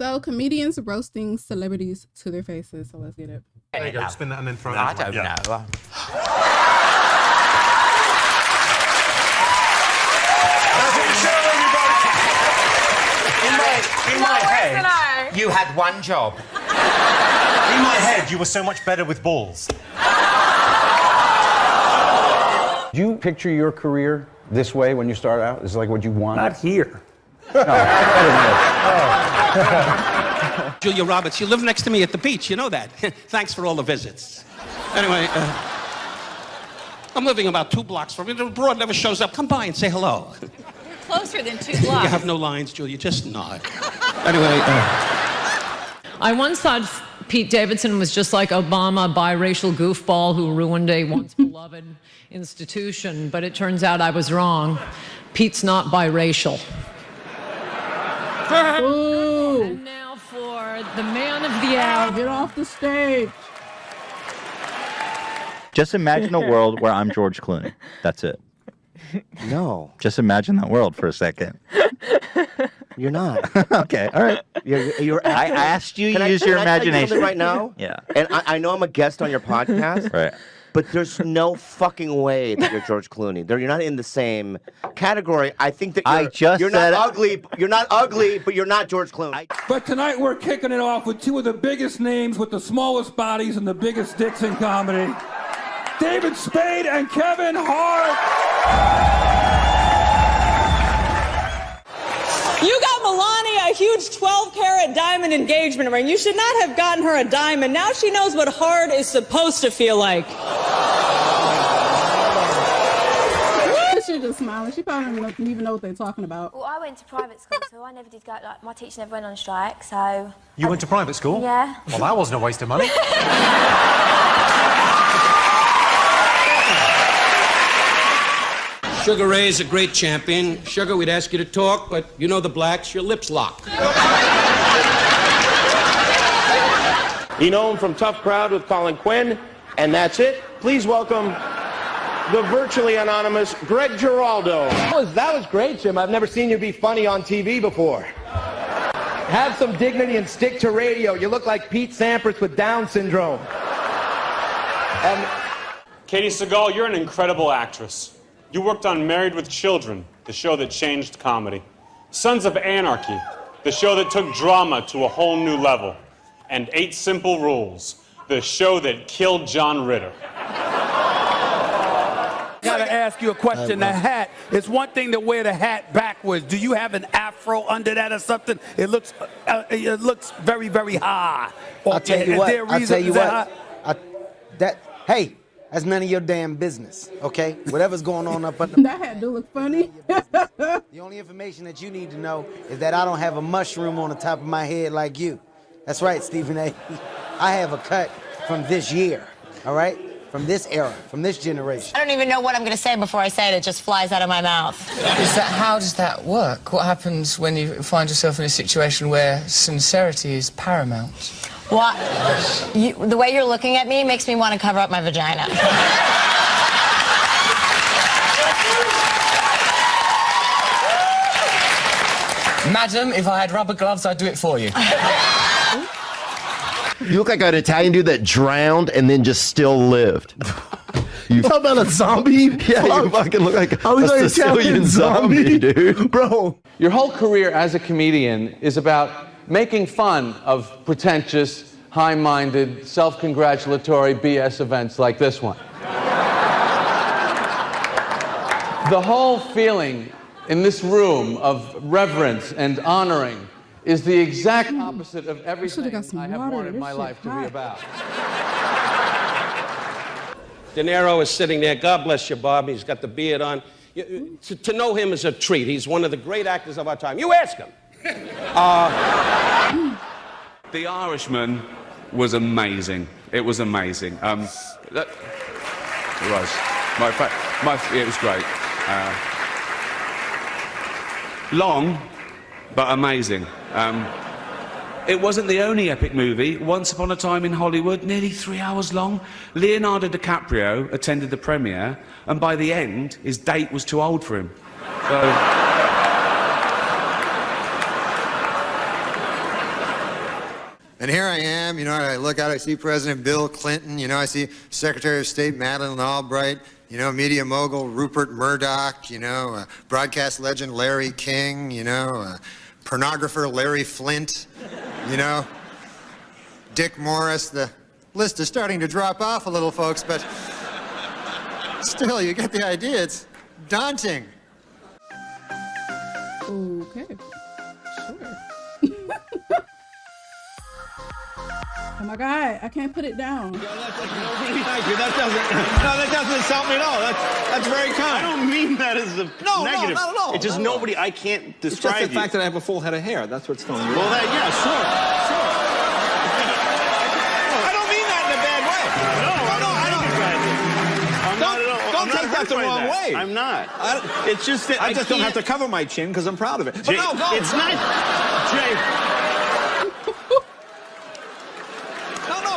So comedians roasting celebrities to their faces. So let's get it. There you go. Spin that and then throw it. I don't know. In my head, you had one job. In my head, you were so much better with balls. Do you picture your career this way when you start out? Is it like what you want? Not here. Julia Roberts, you live next to me at the beach, you know that. Thanks for all the visits. Anyway, I'm living about 2 blocks from you. The broad never shows up. Come by and say hello. Closer than 2 blocks. You have no lines, Julia, just nod. Anyway, I once thought Pete Davidson was just like Obama, a biracial goofball who ruined a once beloved institution, but it turns out I was wrong. Pete's not biracial. Ooh. And now for the man of the hour. Get off the stage. Just imagine a world where I'm George Clooney. That's it. No. Just imagine that world for a second. You're not. Okay, all right. I asked you to use your imagination. Right now? Yeah. And I know I'm a guest on your podcast. Right. But there's no fucking way that you're George Clooney. You're not in the same category. I think that you're not ugly. You're not ugly, but you're not George Clooney. But tonight we're kicking it off with 2 of the biggest names with the smallest bodies and the biggest dicks in comedy. David Spade and Kevin Hart. You got Melania a huge 12-carat diamond engagement ring. You should not have gotten her a diamond. Now she knows what hard is supposed to feel like. She's just smiling. She probably don't even know what they're talking about. Well, I went to private school, so I never did go, like, my teacher never went on strike, so... You went to private school? Yeah. Well, that wasn't a waste of money. Sugar Ray's a great champion. Sugar, we'd ask you to talk, but you know the blacks, your lips lock. You know him from Tough Crowd with Colin Quinn, and that's it. Please welcome the virtually anonymous Greg Giraldo. That was great, Jim. I've never seen you be funny on TV before. Have some dignity and stick to radio. You look like Pete Sampras with Down syndrome. And Katie Seagal, you're an incredible actress. You worked on Married with Children, the show that changed comedy. Sons of Anarchy, the show that took drama to a whole new level. And 8 Simple Rules, the show that killed John Ritter. I gotta ask you a question. The hat, it's one thing to wear the hat backwards. Do you have an afro under that or something? It looks very, very high. I'll tell you what. Hey, that's none of your damn business, okay? Whatever's going on up under that hat do look funny. The only information that you need to know is that I don't have a mushroom on the top of my head like you. That's right, Stephen A. I have a cut from this year, all right? From this era, from this generation. I don't even know what I'm going to say before I say it. It just flies out of my mouth. How does that work? What happens when you find yourself in a situation where sincerity is paramount? What? The way you're looking at me makes me want to cover up my vagina. Madam, if I had rubber gloves, I'd do it for you. You look like an Italian dude that drowned and then just still lived. You talking about a zombie? Yeah, you fucking look like a Sicilian zombie, dude. Bro. Your whole career as a comedian is about making fun of pretentious, high-minded, self-congratulatory BS events like this one. The whole feeling in this room of reverence and honoring is the exact opposite of everything I have wanted my life to be about. De Niro is sitting there. God bless you, Bob. He's got the beard on. To know him is a treat. He's one of the great actors of our time. You ask him. The Irishman was amazing. It was amazing. It was. It was great. Long, but amazing. It wasn't the only epic movie. Once Upon a Time in Hollywood, nearly 3 hours long. Leonardo DiCaprio attended the premiere, and by the end, his date was too old for him. So... And here I am, you know, I look out, I see President Bill Clinton, you know, I see Secretary of State Madeleine Albright, you know, media mogul Rupert Murdoch, you know, broadcast legend Larry King, you know, pornographer Larry Flint, you know, Dick Morris. The list is starting to drop off a little, folks, but still, you get the idea. It's daunting. Okay. Sure. Oh my God, I can't put it down. Thank you. That doesn't insult me at all. That's very kind. I don't mean that as a negative. No, not at all. It's just nobody, I can't describe It's just the you. fact that I have a full head of hair. That's what's telling you. Well, yeah, sure. I don't mean that in a bad way. No, Don't take that the wrong way. I'm not. It's just that I just don't have to cover my chin because I'm proud of it. Jay, But no, it's not. Jay.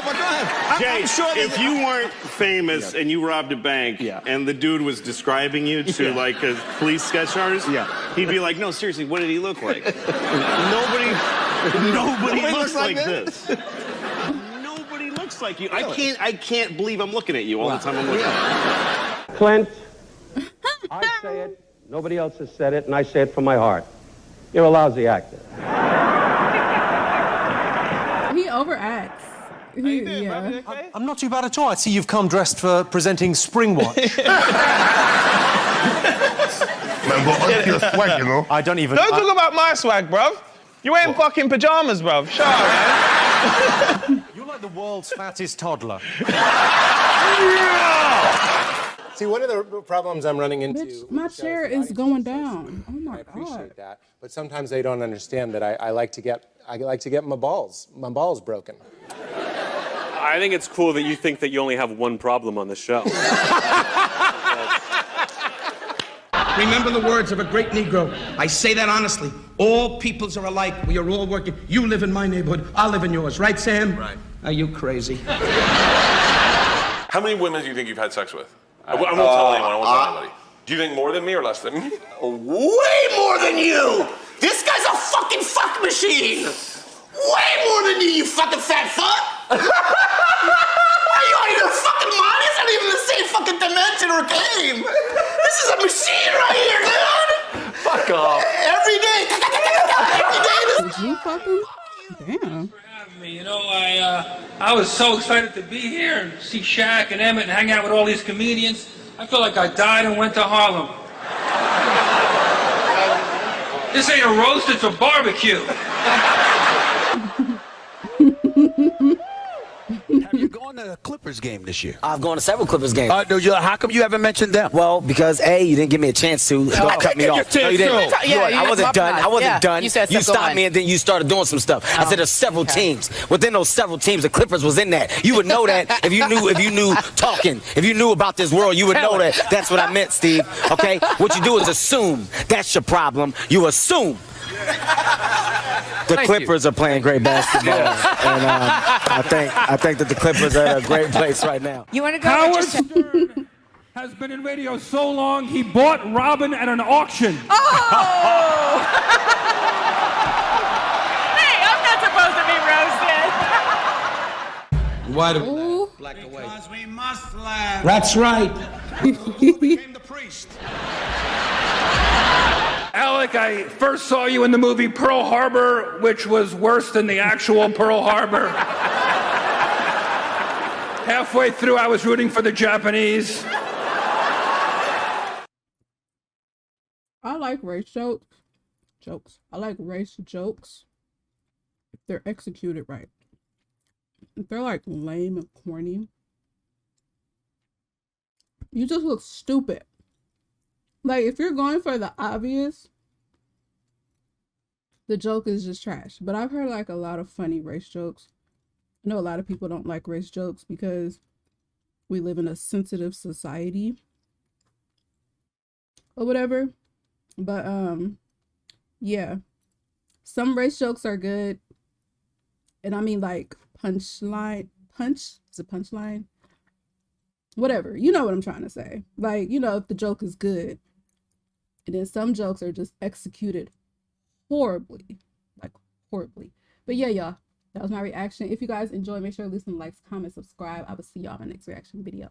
But go ahead. Jay, I'm sure if you weren't famous and you robbed a bank and the dude was describing you to like a police sketch artist, he'd be like, no, seriously, what did he look like? Nobody looks like this. Nobody looks like you. Really? I can't believe I'm looking at you all the time I'm looking at you. Clint, I say it, nobody else has said it, and I say it from my heart. You're a lousy actor. He overacts. Yeah. I'm not too bad at all. I see you've come dressed for presenting Spring Watch. Man, but on your swag, you know. I don't even... Don't talk about my swag, bruv. You wearing fucking pajamas, bruv. Shut up, man. You're like the world's fattest toddler. See, one of the problems I'm running into... Bitch, my chair is going down. Oh my I appreciate God. that, but sometimes they don't understand that I like to get my balls broken. I think it's cool that you think that you only have one problem on the show. Remember the words of a great Negro. I say that honestly. All peoples are alike. We are all working. You live in my neighborhood. I live in yours. Right, Sam? Right. Are you crazy? How many women do you think you've had sex with? I won't tell anyone. I won't tell anybody. Do you think more than me or less than me? Way more than you! This guy's a fucking fuck machine! Way more than you fucking fat fuck! Are you out of your fucking mind? It's not even the same fucking dimension or game! This is a machine right here, dude! Fuck off. Every day! Every day! Did you fucking... Damn. You know, I was so excited to be here and see Shaq and Emmett and hang out with all these comedians. I feel like I died and went to Harlem. This ain't a roast, it's a barbecue. Have you gone to a Clippers game this year? I've gone to several Clippers games. How come you haven't mentioned them? Well, because A, you didn't give me a chance to. Don't cut me off. No, you didn't. I wasn't done. You said You stuff, stopped me and then you started doing some stuff. I said there's several teams. Within those several teams, the Clippers was in that. You would know that if you knew talking. If you knew about this world, you would know that. That's what I meant, Steve. Okay? What you do is assume. That's your problem. You assume. The Clippers are playing great basketball, and I think that the Clippers are at a great place right now. You want to go? Howard Stern has been in radio so long, he bought Robin at an auction. Oh! Hey, I'm not supposed to be roasted. Why do black away? Because we must laugh. That's right. Became the priest. Alec, I first saw you in the movie Pearl Harbor, which was worse than the actual Pearl Harbor. Halfway through, I was rooting for the Japanese. I like race jokes. I like race jokes if they're executed right. If they're like lame and corny, you just look stupid. Like, if you're going for the obvious, the joke is just trash. But I've heard like a lot of funny race jokes. I know a lot of people don't like race jokes because we live in a sensitive society or whatever. But yeah, some race jokes are good. And I mean like punch? Is it punchline? Whatever, you know what I'm trying to say. Like, you know, if the joke is good. And then some jokes are just executed horribly. Like, horribly. But yeah, y'all. That was my reaction. If you guys enjoyed, make sure to leave some likes, comments, subscribe. I will see y'all in my next reaction video.